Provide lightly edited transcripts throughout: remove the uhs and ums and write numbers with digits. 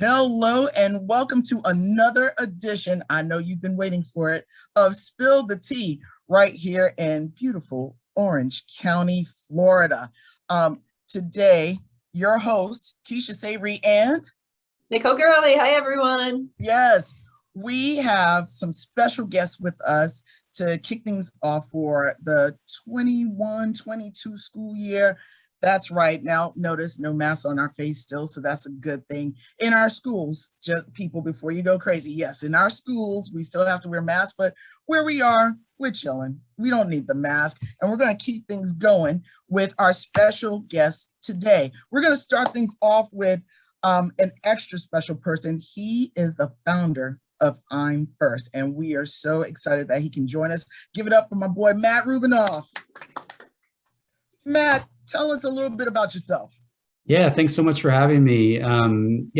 Hello and welcome to another edition, I know you've been waiting for it, of Spill the Tea right here in beautiful Orange County, Florida. Today, your host, Keisha Savory, and Nicole Gurley. Hi, everyone. yes, we have some special guests with us to kick things off for the 21-22 school year. That's right. Now, notice no masks on our face still, so that's a good thing. In our schools, just people, before you go crazy, yes, in our schools, we still have to wear masks, but where we are, we're chilling. We don't need the mask, and we're going to keep things going with our special guest today. We're going to start things off with an extra special person. He is the founder of I'm First, and we are so excited that he can join us. Give it up for my boy, Matt Rubinoff. Matt, tell us a little bit about yourself. Yeah, thanks so much for having me. I am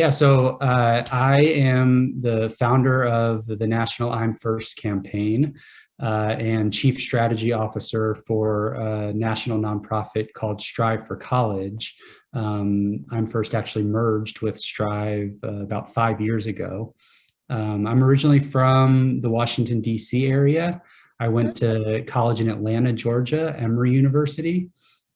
the founder of the National I'm First campaign and chief strategy officer for a national nonprofit called Strive for College. I'm First actually merged with Strive about 5 years ago. I'm originally from the Washington, D.C. area. I went to college in Atlanta, Georgia, Emory University.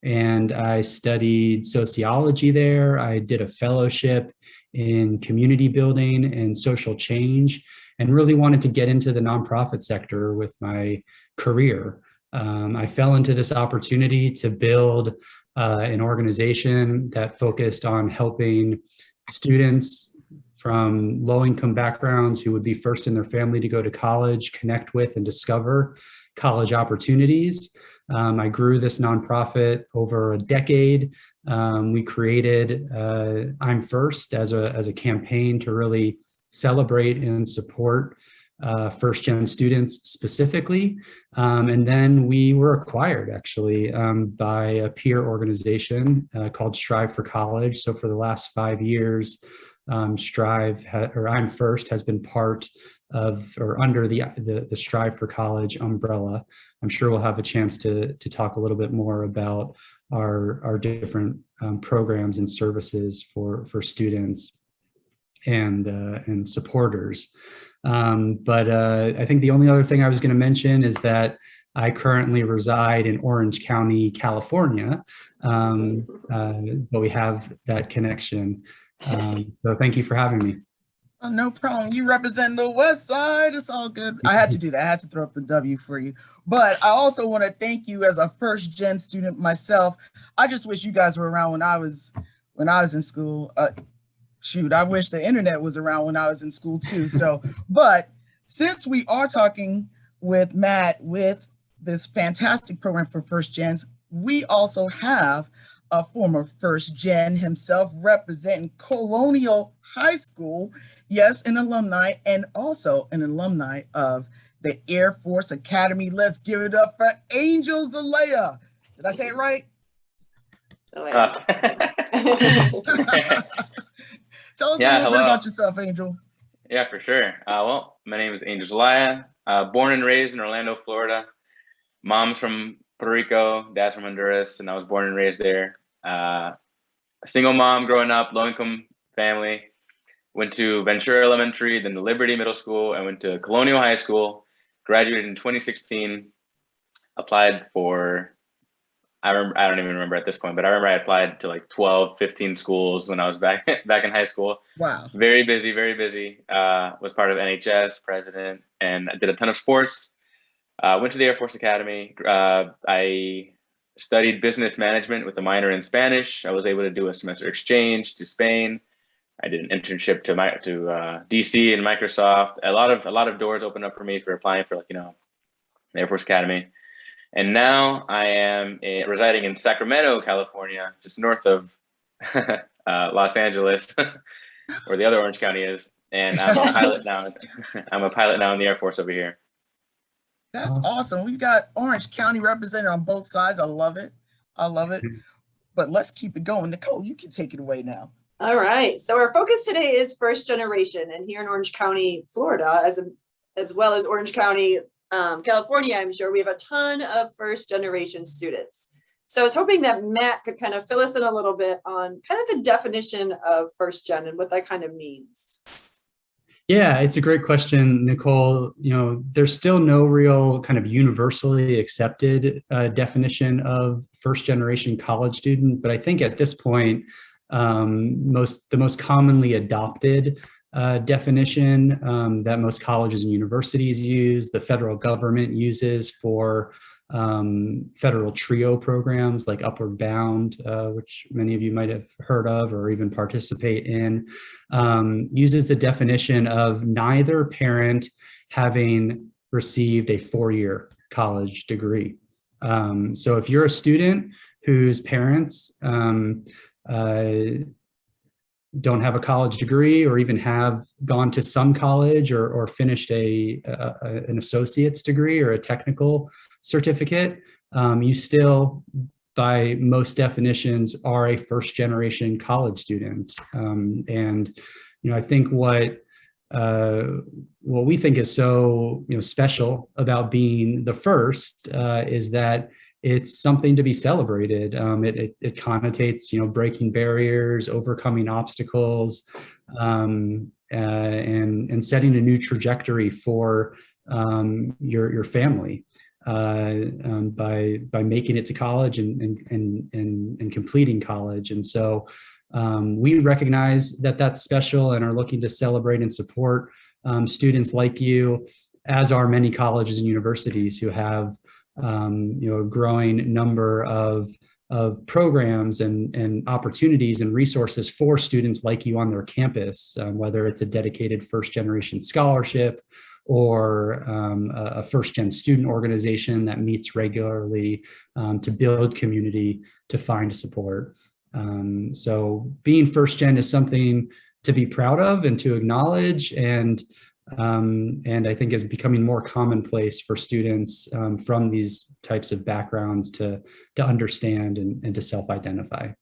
And I studied sociology there. I did a fellowship in community building and social change, and really wanted to get into the nonprofit sector with my career. I fell into this opportunity to build an organization that focused on helping students from low-income backgrounds who would be first in their family to go to college, connect with and discover college opportunities. I grew this nonprofit over a decade. We created I'm First as a campaign to really celebrate and support first-gen students specifically. And then we were acquired actually by a peer organization called Strive for College. So for the last 5 years, I'm First has been part of or under the Strive for College umbrella. I'm sure we'll have a chance to talk a little bit more about our different programs and services for students and supporters. But I think the only other thing I was going to mention is that I currently reside in Orange County, California, but we have that connection. So thank you for having me. Oh, no problem. You represent the West Side. It's all good. I had to do that. I had to throw up the W for you. But I also want to thank you as a first gen student myself. I just wish you guys were around when I was in school. Shoot, I wish the internet was around when I was in school too. So, but since we are talking with Matt with this fantastic program for first gens, we also have a former first gen himself representing Colonial High School. Yes, an alumni, and also an alumni of the Air Force Academy. Let's give it up for Angel Zelaya. Did I say it right? Tell us a little bit about yourself, Angel. Yeah, for sure. Well, my name is Angel Zelaya. Born and raised in Orlando, Florida. Mom's from Puerto Rico, dad's from Honduras, and I was born and raised there. A single mom growing up, low-income family. Went to Ventura Elementary, then the Liberty Middle School, and went to Colonial High School. Graduated in 2016. Applied for, I don't even remember at this point, but I remember I applied to like 12, 15 schools when I was back in high school. Wow. Very busy, very busy. Was part of NHS, president, and I did a ton of sports. Went to the Air Force Academy. I studied business management with a minor in Spanish. I was able to do a semester exchange to Spain. I did an internship to DC and Microsoft. A lot of doors opened up for me for applying for the Air Force Academy. And now I am residing in Sacramento, California, just north of Los Angeles, where the other Orange County is. And I'm a pilot now. I'm a pilot now in the Air Force over here. That's awesome. We've got Orange County represented on both sides. I love it. I love it. But let's keep it going. Nicole, you can take it away now. All right. So our focus today is first generation, and here in Orange County, Florida, as well as Orange County, California, I'm sure we have a ton of first generation students. So I was hoping that Matt could kind of fill us in a little bit on kind of the definition of first gen and what that kind of means. Yeah, it's a great question, Nicole. There's still no real kind of universally accepted definition of first generation college student, but I think at this point, the most commonly adopted definition that most colleges and universities use, the federal government uses for federal TRIO programs like Upward Bound, which many of you might have heard of or even participate in, uses the definition of neither parent having received a 4-year college degree. So if you're a student whose parents don't have a college degree or even have gone to some college or finished an associate's degree or a technical certificate, you still, by most definitions, are a first generation college student. And I think what we think is so special about being the first is that it's something to be celebrated. It connotates, breaking barriers, overcoming obstacles, and setting a new trajectory for your family by making it to college and completing college. And so we recognize that that's special and are looking to celebrate and support students like you, as are many colleges and universities who have a growing number of programs and opportunities and resources for students like you on their campus, whether it's a dedicated first generation scholarship or a first gen student organization that meets regularly to build community, to find support. So being first gen is something to be proud of and to acknowledge, and I think is becoming more commonplace for students from these types of backgrounds to understand and to self-identify.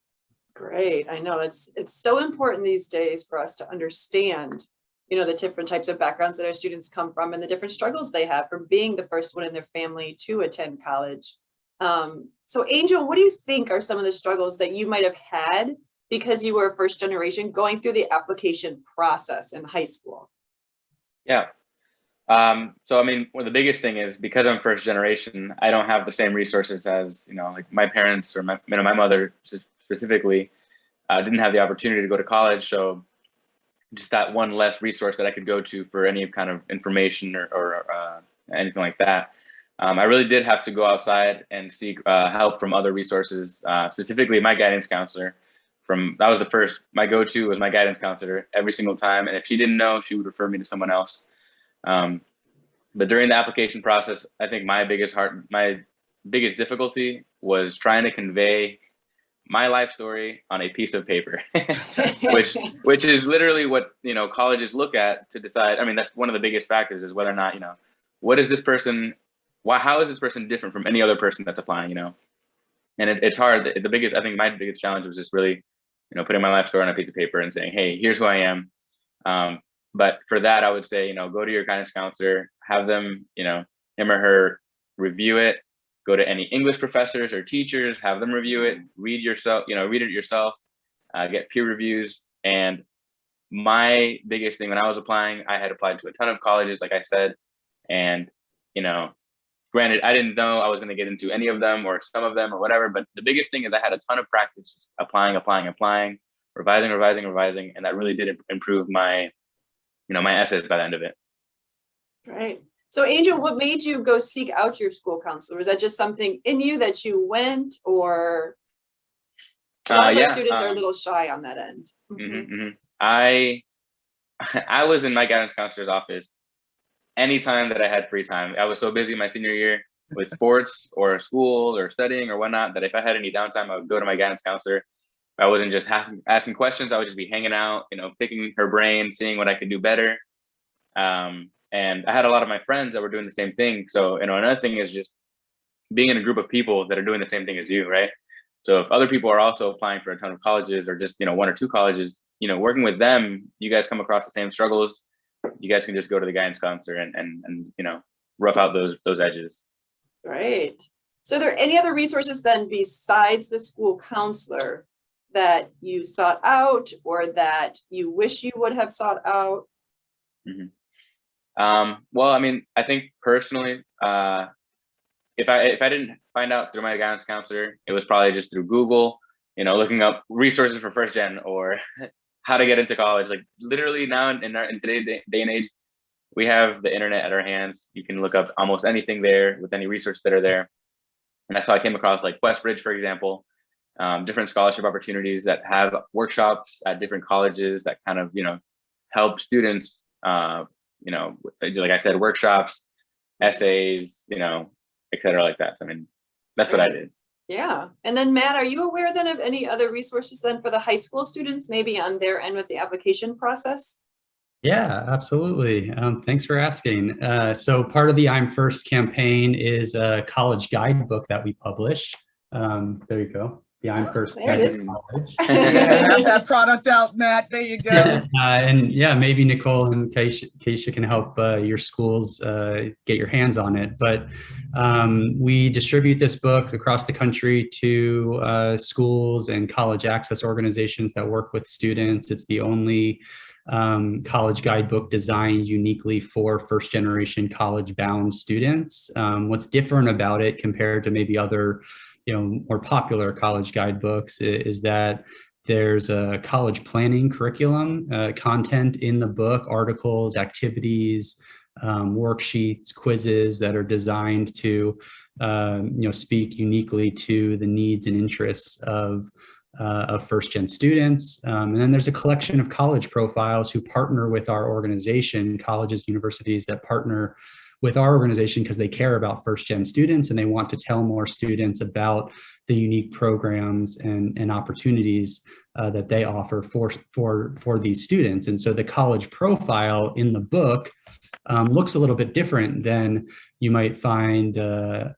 Great. I know it's so important these days for us to understand, the different types of backgrounds that our students come from and the different struggles they have from being the first one in their family to attend college. So Angel, what do you think are some of the struggles that you might have had because you were a first generation going through the application process in high school? Yeah. So, I mean, the biggest thing is because I'm first generation, I don't have the same resources as, like my parents or my mother specifically didn't have the opportunity to go to college. So just that one less resource that I could go to for any kind of information or anything like that. I really did have to go outside and seek help from other resources, specifically my guidance counselor. My go-to was my guidance counselor every single time. And if she didn't know, she would refer me to someone else. But during the application process, I think my biggest difficulty was trying to convey my life story on a piece of paper, which is literally what, colleges look at to decide. I mean, that's one of the biggest factors is whether or not, how is this person different from any other person that's applying, and it's hard. I think my biggest challenge was just really, putting my life story on a piece of paper and saying, hey, here's who I am. But for that, I would say, go to your guidance counselor, have them, him or her review it, go to any English professors or teachers, have them review it, read it yourself, get peer reviews. And my biggest thing when I was applying, I had applied to a ton of colleges, like I said, and, granted, I didn't know I was going to get into any of them or some of them or whatever, but the biggest thing is I had a ton of practice applying, revising, and that really did improve my, my essays by the end of it. Right. So Angel, what made you go seek out your school counselor? Was that just something in you that you went, or a lot of our students are a little shy on that end? I was in my guidance counselor's office anytime that I had free time. I was so busy my senior year with sports or school or studying or whatnot that if I had any downtime, I would go to my guidance counselor. If I wasn't just asking questions, I would just be hanging out, picking her brain, seeing what I could do better. And I had a lot of my friends that were doing the same thing. So, another thing is just being in a group of people that are doing the same thing as you, right? So if other people are also applying for a ton of colleges or just, one or two colleges, working with them, you guys come across the same struggles. You guys can just go to the guidance counselor and rough out those edges. Right. So are there any other resources then besides the school counselor that you sought out or that you wish you would have sought out? Well, I mean, I think personally, if I didn't find out through my guidance counselor, it was probably just through Google, looking up resources for first gen or how to get into college. Like literally now in today's day and age, we have the internet at our hands. You can look up almost anything there with any resources that are there. And that's how I came across like Westbridge, for example, different scholarship opportunities that have workshops at different colleges that kind of, help students, like I said, workshops, essays, et cetera, like that. So, I mean, that's what I did. Yeah. And then Matt, are you aware then of any other resources then for the high school students, maybe on their end with the application process? Yeah, absolutely. Thanks for asking. So part of the I'm First campaign is a college guidebook that we publish. There you go. The I'm First Guide to College. Have that product out, Matt. There you go. And yeah, maybe Nicole and Keisha can help your schools get your hands on it. But we distribute this book across the country to schools and college access organizations that work with students. It's the only college guidebook designed uniquely for first generation college bound students. What's different about it compared to maybe other more popular college guidebooks is that there's a college planning curriculum content in the book, articles, activities, worksheets, quizzes that are designed to speak uniquely to the needs and interests of first gen students. And then there's a collection of college profiles who partner with our organization, colleges, universities that partner with our organization because they care about first gen students and they want to tell more students about the unique programs and opportunities that they offer for these students. And so the college profile in the book looks a little bit different than you might find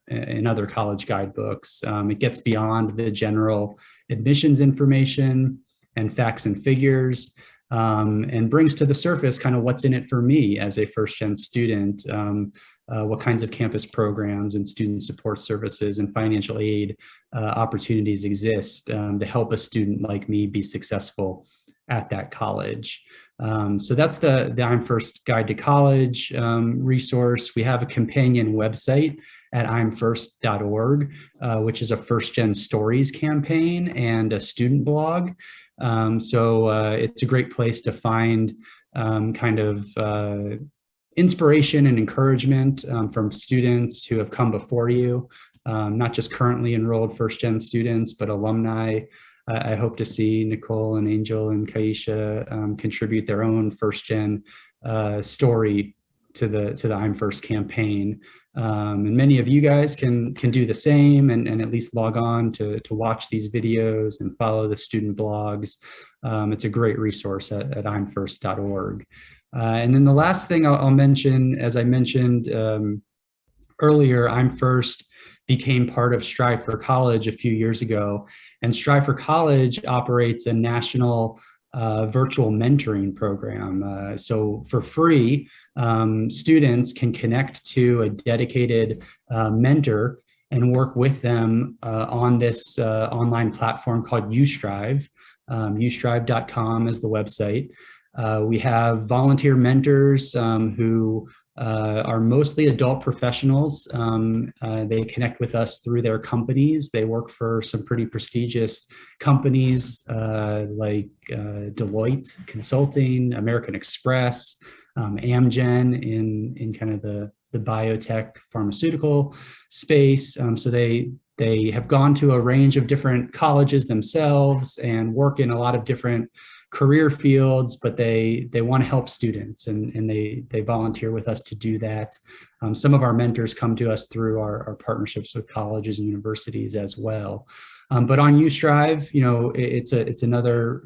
in other college guidebooks. It gets beyond the general admissions information and facts and figures. And brings to the surface kind of what's in it for me as a first-gen student, what kinds of campus programs and student support services and financial aid opportunities exist to help a student like me be successful at that college. So that's the I'm First Guide to College resource. We have a companion website at imfirst.org, which is a first-gen stories campaign and a student blog. So it's a great place to find kind of inspiration and encouragement from students who have come before you, not just currently enrolled first-gen students, but alumni. I hope to see Nicole and Angel and Kaisha contribute their own first-gen story to the I'm First campaign. And many of you guys can do the same and at least log on to watch these videos and follow the student blogs. It's a great resource at imfirst.org. And then the last thing I'll mention, as I mentioned earlier, I'm First became part of Strive for College a few years ago. And Strive for College operates a national virtual mentoring program. So for free, students can connect to a dedicated mentor and work with them on this online platform called UStrive. UStrive.com is the website. We have volunteer mentors who are mostly adult professionals. They connect with us through their companies. They work for some pretty prestigious companies like Deloitte Consulting, American Express, Amgen in kind of the biotech pharmaceutical space. So they have gone to a range of different colleges themselves and work in a lot of different career fields, but they want to help students and they volunteer with us to do that. Some of our mentors come to us through our partnerships with colleges and universities as well. But on UStrive, it's another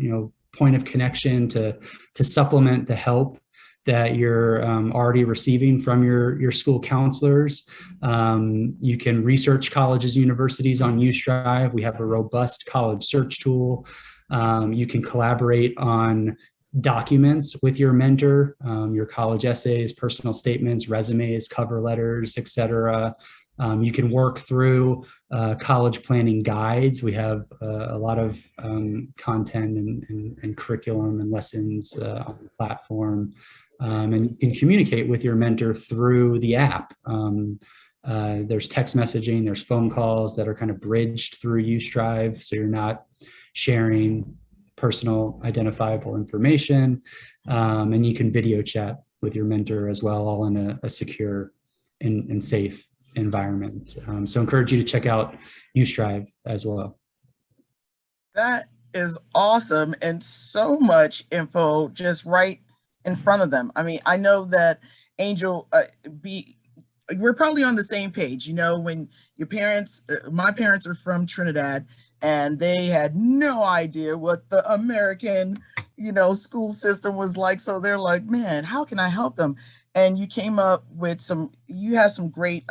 point of connection to supplement the help that you're already receiving from your school counselors. You can research colleges and universities on UStrive. We have a robust college search tool. You can collaborate on documents with your mentor, your college essays, personal statements, resumes, cover letters, etc. You can work through college planning guides. We have a lot of content and curriculum and lessons on the platform. And you can communicate with your mentor through the app. There's text messaging, there's phone calls that are kind of bridged through UStrive, so you're not sharing personal identifiable information. And you can video chat with your mentor as well, all in a secure and safe environment. So encourage you to check out UStrive as well. That is awesome, and so much info just right in front of them. I mean, I know that Angel, we're probably on the same page. You know, when your parents, my parents are from Trinidad, and they had no idea what the American, you know, school system was like. So they're like, man, how can I help them? And you came up with you have some great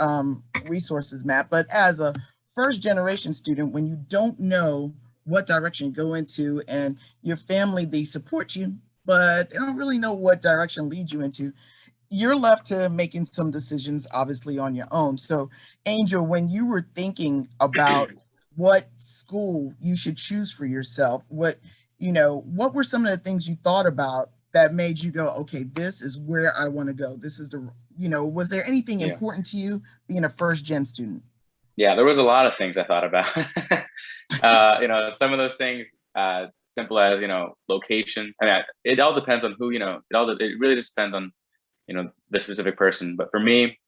resources, Matt. But as a first generation student, when you don't know what direction to go into, and your family, they support you, but they don't really know what direction lead you into, you're left to making some decisions, obviously, on your own. So, Angel, when you were thinking about what school you should choose for yourself, what were some of the things you thought about that made you go, okay, this is where I want to go? This is was there anything important to you being a first gen student? Yeah, there was a lot of things I thought about. Some of those things, simple as, location. I mean, it all depends on who, it really just depends on, the specific person. But for me,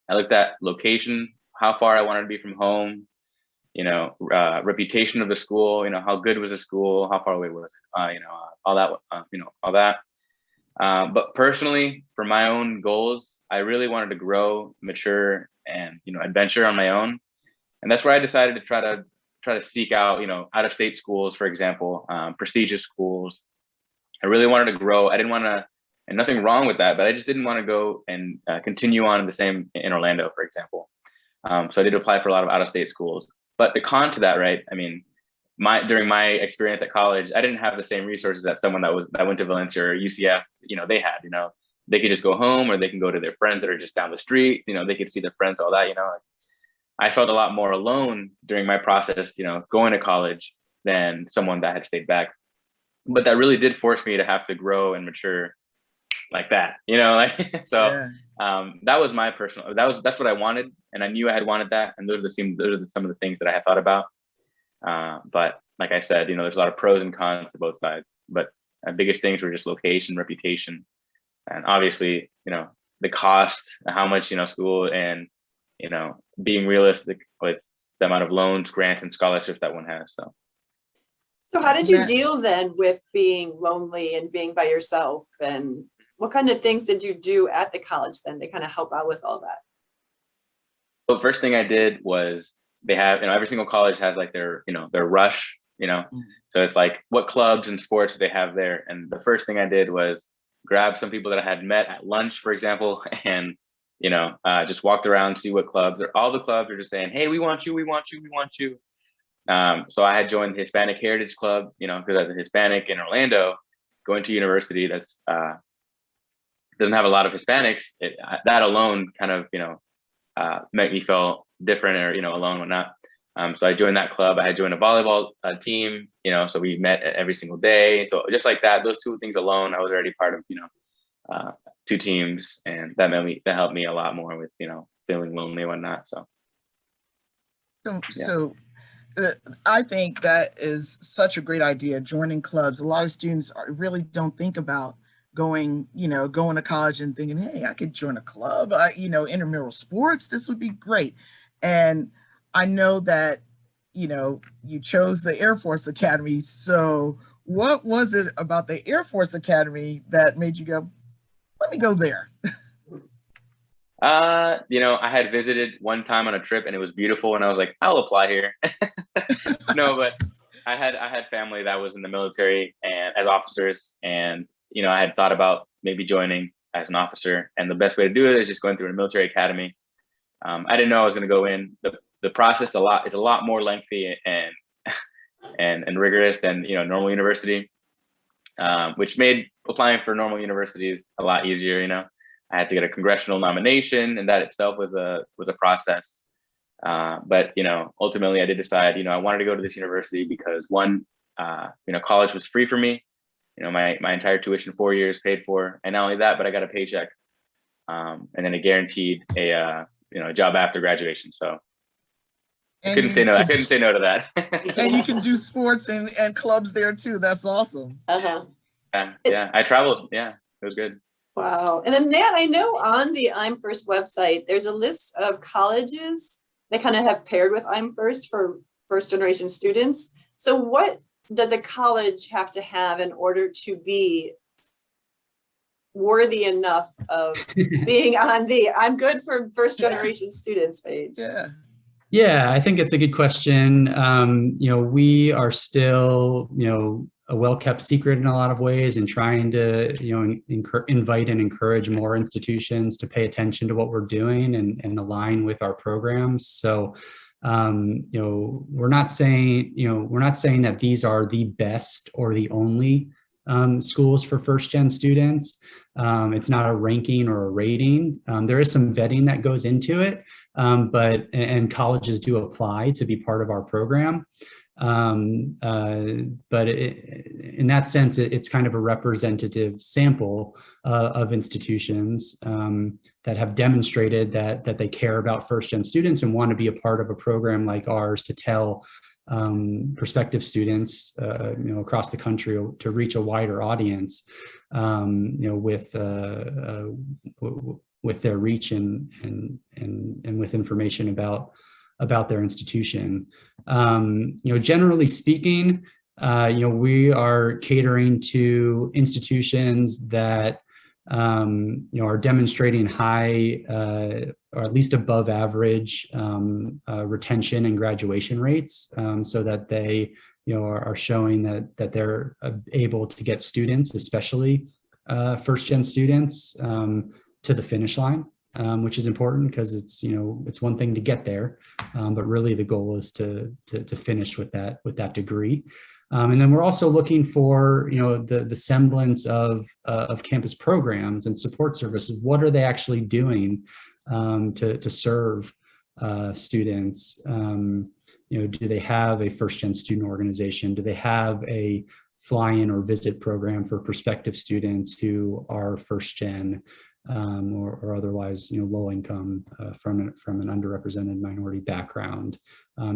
I looked at location, how far I wanted to be from home, reputation of the school, how good was the school, how far away was it, all that. But personally, for my own goals, I really wanted to grow, mature, and, adventure on my own. And that's where I decided to try to seek out, out of state schools, for example, prestigious schools. I really wanted to grow. I didn't want to, and nothing wrong with that, but I just didn't want to go and continue on the same in Orlando, for example. So I did apply for a lot of out of state schools. But the con to that, right? I mean, during my experience at college, I didn't have the same resources that someone that went to Valencia or UCF, they had. They could just go home, or they can go to their friends that are just down the street. They could see their friends, all that. I felt a lot more alone during my process, going to college than someone that had stayed back. But that really did force me to have to grow and mature like that, so. Yeah. That was my personal. That's what I wanted, and I knew I had wanted that, and those are some of the things that I had thought about. But like I said, there's a lot of pros and cons to both sides. But the biggest things were just location, reputation, and obviously, the cost, how much school, and being realistic with the amount of loans, grants, and scholarships that one has. So how did you deal then with being lonely and being by yourself, and what kind of things did you do at the college then to kind of help out with all that? Well, first thing I did was they have, every single college has like their rush, so it's like what clubs and sports they have there. And the first thing I did was grab some people that I had met at lunch, for example, and, just walked around, see what clubs all the clubs are just saying, hey, we want you, we want you, we want you. So I had joined the Hispanic Heritage Club, because as a Hispanic in Orlando, going to university that's, doesn't have a lot of Hispanics, that alone kind of, make me feel different or, alone, whatnot. So I joined that club. I had joined a volleyball team, so we met every single day. So just like that, those two things alone, I was already part of, two teams, and that helped me a lot more with, feeling lonely and whatnot. So I think that is such a great idea, joining clubs. A lot of students really don't think about going to college and thinking, hey, I could join a club, intramural sports, this would be great. And I know that, you chose the Air Force Academy. So what was it about the Air Force Academy that made you go, let me go there? I had visited one time on a trip and it was beautiful, and I was like, I'll apply here. No, but I had family that was in the military and as officers, and I had thought about maybe joining as an officer, and the best way to do it is just going through a military academy. I didn't know I was going to go in. The process is a lot more lengthy and rigorous than normal university, which made applying for normal universities a lot easier. I had to get a congressional nomination, and that itself was a process. But, ultimately I did decide, I wanted to go to this university because one, college was free for me. My entire tuition, 4 years paid for. And not only that, but I got a paycheck. And then it guaranteed a job after graduation. So I couldn't say no. I couldn't say no to that. And you can do sports and clubs there too. That's awesome. Uh-huh. Yeah. I traveled. Yeah, it was good. Wow. And then Matt, I know on the I'm First website, there's a list of colleges that kind of have paired with I'm First for first generation students. So what does a college have to have in order to be worthy enough of being on the I'm good for first generation students page? Yeah, I think it's a good question. We are still, a well-kept secret in a lot of ways, and trying to, invite and encourage more institutions to pay attention to what we're doing and align with our programs. So, we're not saying that these are the best or the only schools for first gen students. It's not a ranking or a rating. There is some vetting that goes into it, but colleges do apply to be part of our program. But in that sense, it's kind of a representative sample of institutions that have demonstrated that they care about first gen students and want to be a part of a program like ours to tell prospective students, across the country to reach a wider audience, with their reach and with information about their institution. Generally speaking, we are catering to institutions that are demonstrating high or at least above average retention and graduation rates, so that they are showing that they're able to get students, especially first gen students, to the finish line, which is important because it's one thing to get there, but really the goal is to finish with that degree. And then we're also looking for the semblance of campus programs and support services. What are they actually doing to serve students? Do they have a first gen student organization? Do they have a fly-in or visit program for prospective students who are first gen or otherwise low income from an underrepresented minority background?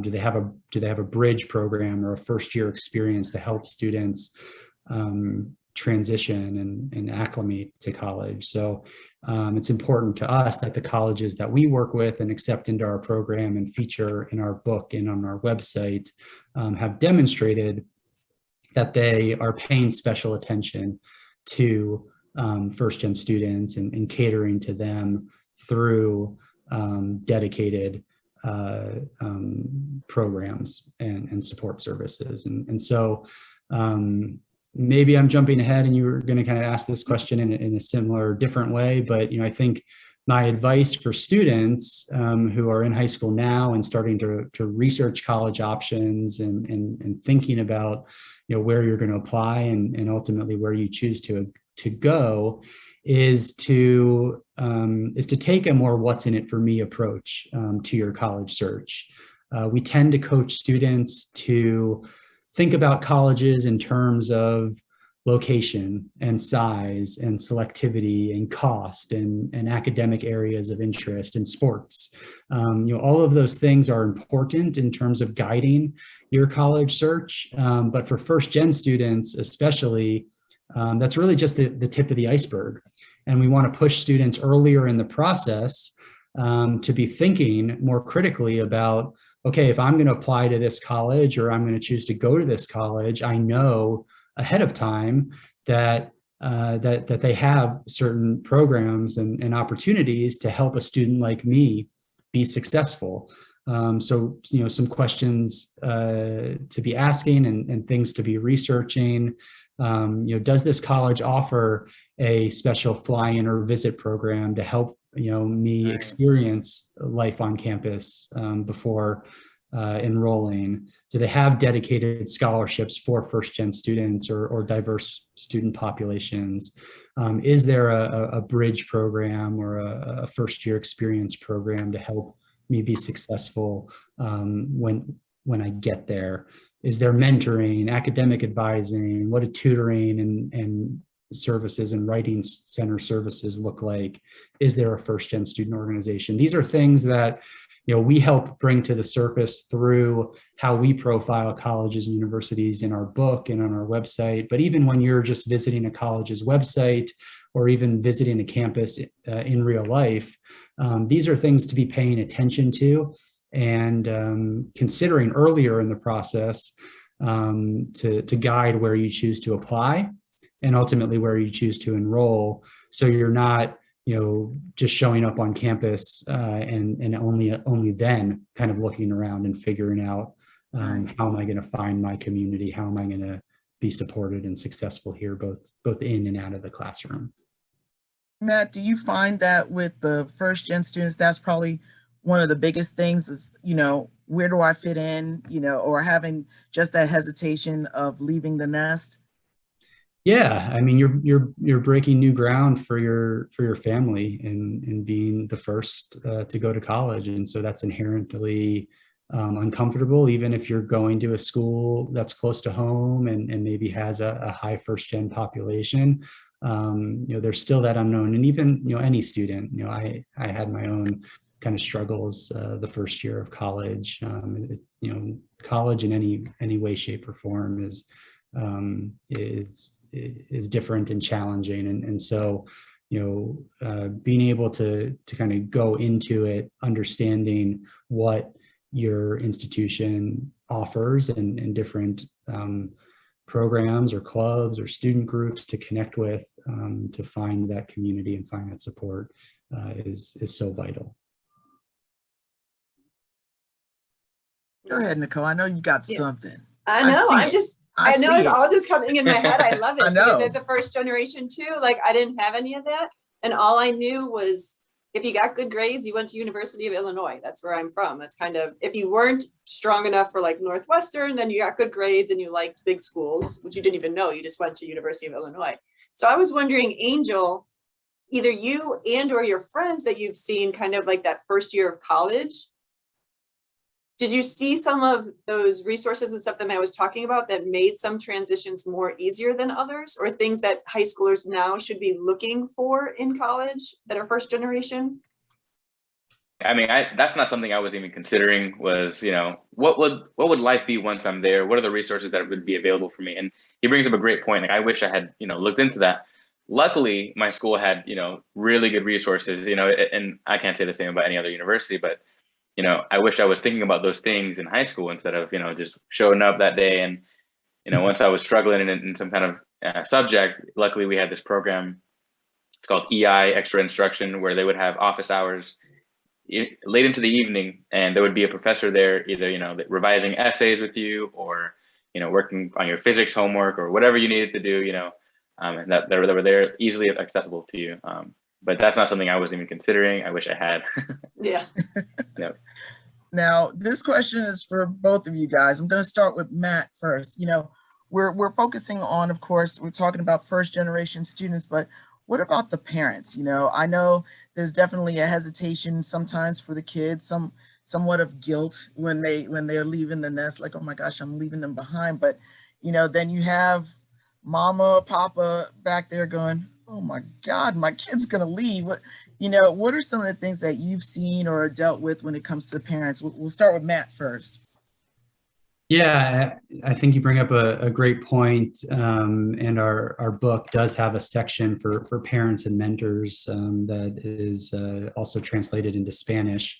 Do they have a bridge program or a first year experience to help students transition and acclimate to college? So it's important to us that the colleges that we work with and accept into our program and feature in our book and on our website have demonstrated that they are paying special attention to first gen students and catering to them through dedicated programs and support services. And so maybe I'm jumping ahead and you were going to kind of ask this question in a similar, different way, but I think my advice for students who are in high school now and starting to research college options and thinking about where you're going to apply and ultimately where you choose to go is to take a more what's in it for me approach to your college search. We tend to coach students to think about colleges in terms of location and size and selectivity and cost and academic areas of interest and sports. All of those things are important in terms of guiding your college search. But for first gen students, especially, that's really just the tip of the iceberg. And we want to push students earlier in the process to be thinking more critically about, okay, if I'm going to apply to this college or I'm going to choose to go to this college, I know ahead of time that they have certain programs and opportunities to help a student like me be successful. So, some questions to be asking and things to be researching. Does this college offer a special fly-in or visit program to help me experience life on campus before enrolling? Do they have dedicated scholarships for first-gen students or diverse student populations? Is there a bridge program or a first-year experience program to help me be successful when I get there? Is there mentoring, academic advising? What do tutoring and services and writing center services look like? Is there a first gen student organization? These are things that we help bring to the surface through how we profile colleges and universities in our book and on our website. But even when you're just visiting a college's website or even visiting a campus in real life, these are things to be paying attention to and considering earlier in the process to guide where you choose to apply and ultimately where you choose to enroll. So you're not just showing up on campus and only then kind of looking around and figuring out how am I going to find my community? How am I going to be supported and successful here, both in and out of the classroom? Matt, do you find that with the first gen students, that's probably one of the biggest things is, where do I fit in, or having just that hesitation of leaving the nest? Yeah, I mean, you're breaking new ground for your family and being the first to go to college, and so that's inherently uncomfortable. Even if you're going to a school that's close to home and maybe has a high first gen population, there's still that unknown. And even any student, I had my own kind of struggles the first year of college. College in any way, shape, or form is different and challenging, and so being able to kind of go into it understanding what your institution offers and different programs or clubs or student groups to connect with, to find that community and find that support is so vital. Go ahead, Nicole. I know you got something. I know. I know it's all just coming in my head. I love it. I know. Because as a first generation too, like I didn't have any of that. And all I knew was if you got good grades, you went to University of Illinois. That's where I'm from. That's kind of, if you weren't strong enough for like Northwestern, then you got good grades and you liked big schools, which you didn't even know. You just went to University of Illinois. So I was wondering, Angel, either you and or your friends that you've seen kind of like that first year of college, did you see some of those resources and stuff that I was talking about that made some transitions more easier than others, or things that high schoolers now should be looking for in college that are first generation? I mean, that's not something I was even considering was, what would life be once I'm there? What are the resources that would be available for me? And he brings up a great point. Like, I wish I had, looked into that. Luckily, my school had, really good resources, and I can't say the same about any other university, but I wish I was thinking about those things in high school instead of, just showing up that day. And, once I was struggling in some kind of subject, luckily we had this program. It's called EI, Extra Instruction, where they would have office hours late into the evening, and there would be a professor there, either, revising essays with you or, working on your physics homework or whatever you needed to do, and that they were there easily accessible to you. But that's not something I wasn't even considering. I wish I had. Yeah. Yep. Now, this question is for both of you guys. I'm going to start with Matt first. We're focusing on, of course, we're talking about first generation students, but what about the parents? I know there's definitely a hesitation sometimes for the kids, somewhat of guilt when they're leaving the nest, like, oh my gosh, I'm leaving them behind. But, then you have mama or papa back there going, oh my God, my kid's gonna leave. What are some of the things that you've seen or dealt with when it comes to parents? We'll start with Matt first. Yeah, I think you bring up a great point, and our book does have a section for parents and mentors that is also translated into Spanish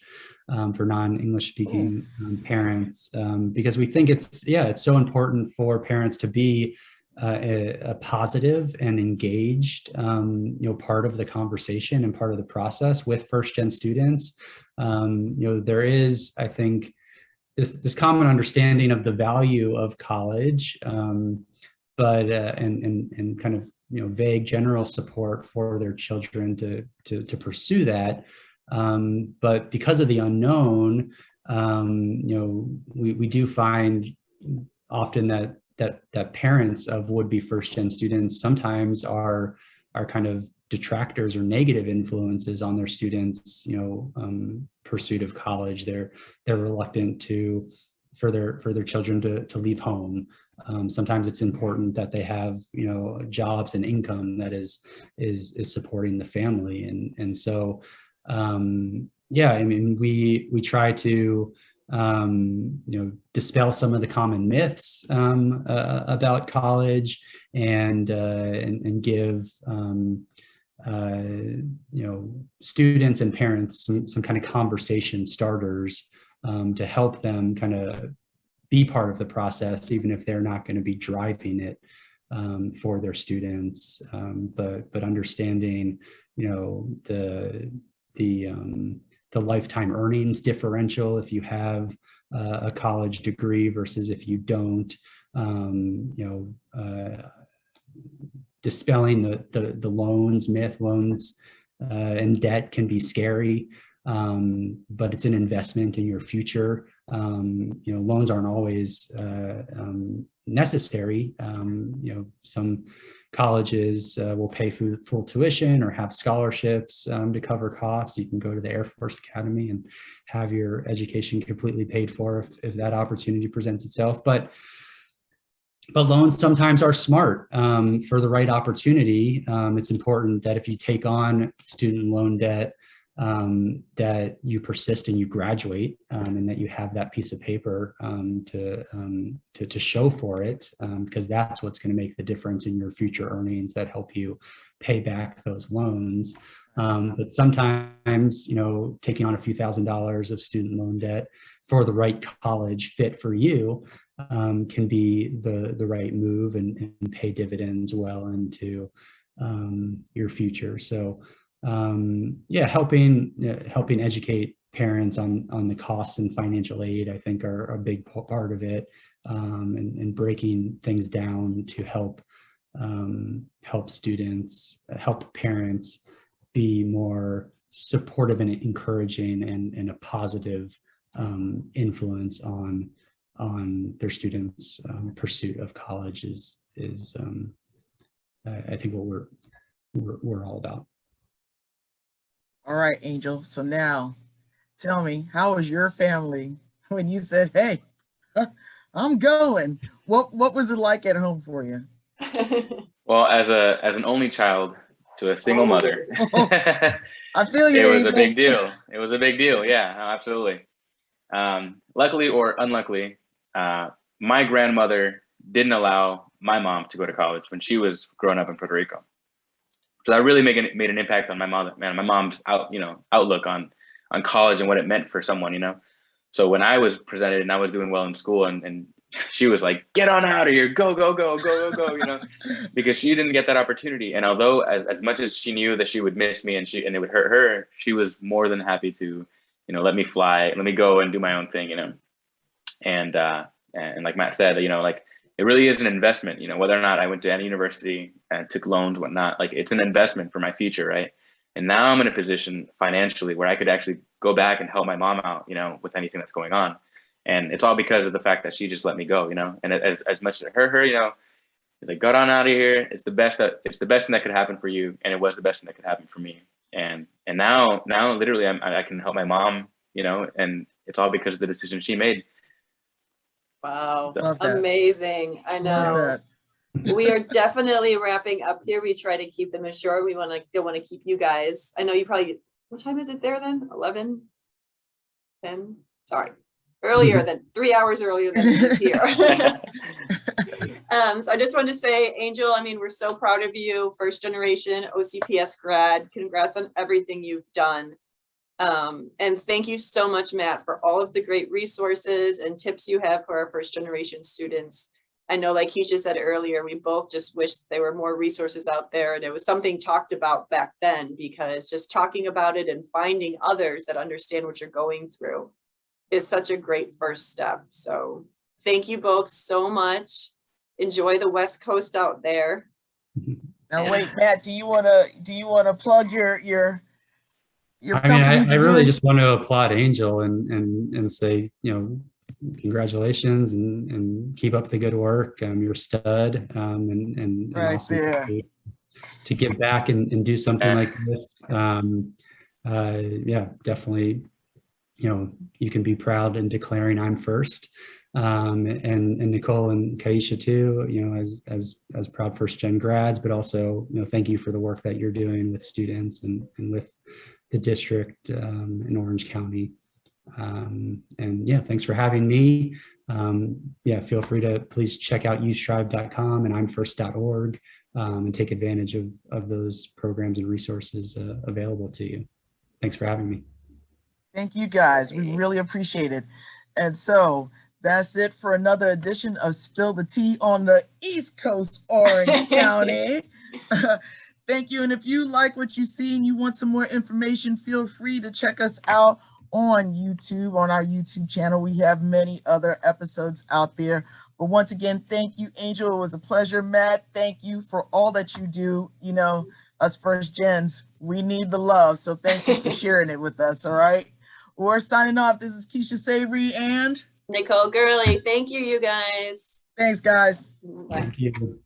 for non-English speaking parents, because we think it's so important for parents to be a positive and engaged part of the conversation and part of the process with first gen students. There is, I think, this common understanding of the value of college, but and kind of vague general support for their children to pursue that, but because of the unknown, we do find often that parents of would-be first gen students sometimes are kind of detractors or negative influences on their students, pursuit of college. They're reluctant for their children to leave home. Sometimes it's important that they have, jobs and income that is supporting the family. And so, we try to, dispel some of the common myths about college and give, students and parents some kind of conversation starters to help them kind of be part of the process, even if they're not going to be driving it for their students. But understanding, the lifetime earnings differential if you have a college degree versus if you don't. Dispelling the loans myth. Loans and debt can be scary, but it's an investment in your future. Loans aren't always necessary. Some colleges will pay full tuition or have scholarships to cover costs. You can go to the Air Force Academy and have your education completely paid for if that opportunity presents itself. But loans sometimes are smart for the right opportunity. It's important that if you take on student loan debt, that you persist and you graduate, and that you have that piece of paper to show for it, because that's what's going to make the difference in your future earnings that help you pay back those loans. But sometimes, taking on a few $1,000s of student loan debt for the right college fit for you can be the right move and pay dividends well into your future. So helping educate parents on the costs and financial aid, I think, are a big part of it, and breaking things down to help students, help parents be more supportive and encouraging and a positive influence on their students' pursuit of college is I think what we're all about. All right, Angel. So now tell me, how was your family when you said, hey, I'm going? What was it like at home for you? Well, as an only child to a single mother, I feel you. It was Angel. a big deal. It was a big deal. Yeah, no, absolutely. Luckily or unluckily, my grandmother didn't allow my mom to go to college when she was growing up in Puerto Rico. So that really made an impact on my mom's outlook on college and what it meant for someone, So when I was presented and I was doing well in school and she was like, get on out of here, go, because she didn't get that opportunity. And although as much as she knew that she would miss me and it would hurt her, she was more than happy to, let me fly, let me go and do my own thing, And like Matt said, it really is an investment, whether or not I went to any university and took loans, whatnot, it's an investment for my future, right? And now I'm in a position financially where I could actually go back and help my mom out, with anything that's going on. And it's all because of the fact that she just let me go, And as much as it hurt her, it's like, got on out of here. It's the best thing that could happen for you, and it was the best thing that could happen for me. And now literally I can help my mom, and it's all because of the decision she made. Wow, amazing. I know. We are definitely wrapping up here. We try to keep them as short. We don't want to keep you guys. I know you probably, what time is it there then? 11, 10? Sorry. Earlier than 3 hours earlier than it is here. So I just want to say, Angel, we're so proud of you. First generation OCPS grad. Congrats on everything you've done. And thank you so much, Matt, for all of the great resources and tips you have for our first generation students. I know, like Keisha said earlier, we both just wish there were more resources out there, and it was something talked about back then, because just talking about it and finding others that understand what you're going through is such a great first step. So thank you both so much. Enjoy the West Coast out there. Now wait, Matt, do you want to plug your I really just want to applaud Angel and say, congratulations and keep up the good work. You're a stud, and right awesome there. give back and do something like this, yeah, definitely, you can be proud in declaring I'm first. And Nicole and Kaisha too, as proud first gen grads, but also, thank you for the work that you're doing with students and with the district in Orange County. And yeah, thanks for having me. Yeah, feel free to please check out ustrive.com and imfirst.org and take advantage of those programs and resources available to you. Thanks for having me. Thank you guys. We really appreciate it. And so that's it for another edition of Spill the Tea on the East Coast, Orange County. Thank you. And if you like what you see and you want some more information, feel free to check us out on YouTube, on our YouTube channel. We have many other episodes out there. But once again, thank you, Angel. It was a pleasure. Matt, thank you for all that you do. Us first gens, we need the love. So thank you for sharing it with us. All right. We're signing off. This is Keisha Savory and Nicole Gurley. Thank you, you guys. Thanks, guys. Bye. Thank you.